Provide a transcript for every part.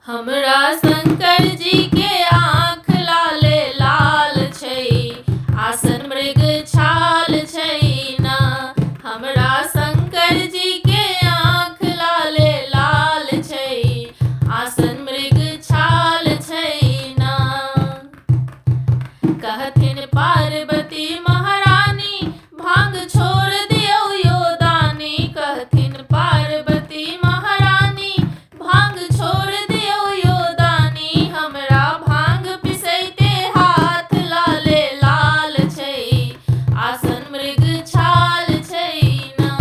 हमरा शंकर जी के आँख लाले लाल छै, आसन मृग छाल छै ना। हमरा शंकर जी के आँख लाले लाल छै, आसन मृग छाल छै ना। कहथिन पार्वती महारानी भांग छोड़ दियौ यो दानी। कहथिन पार्वती महारानी भांग छोड़ दियौ यो दानी। हमरा भांग पिसैते हाथ लाले लाल छै, आसन मृग छाल छै ना।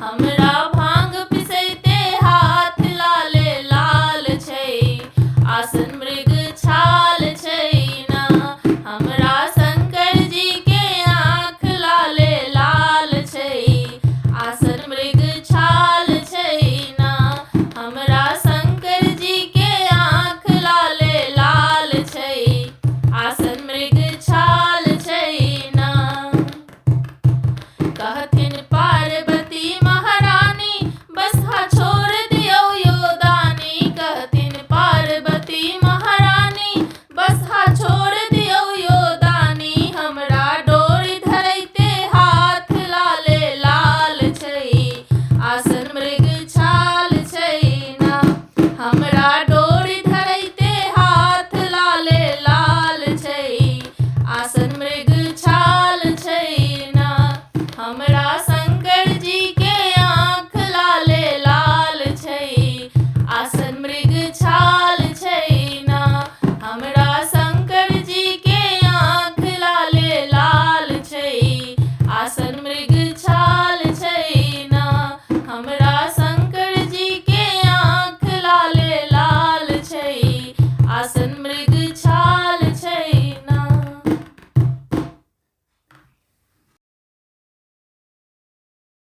हमरा भांग पिसैते हाथ लाले लाल छै, आसन मृग छाल छै ना। हमरा शंकर जी के आँख लाले लाल छै, आसन मृग छाल छै ना। हमरा शंकर जी के आँख लाले लाल छै, आसन मृग छाल छै ना। कहथिन पार्वती महारानी बसहा छोड़ दियौ यो दानी। कहथिन पार्वती महारानी बसहा छोड़ दियौ यो दानी। हमरा डोरी धरैते हाथ लाले लाल छै, आसन मृग छाल छै ना। हमरा डोरी धरैते हाथ लाले लाल छै, आसन मृग छाल छै ना। हमरा शंकर जी के आँख लाले लाल छै, आसन मृग छाल छै ना। हमरा शंकर जी के आँख लाले लाल छै, आसन मृग छाल छै ना। हमरा शंकर जी के आँख लाले लाल छै, आसन मृग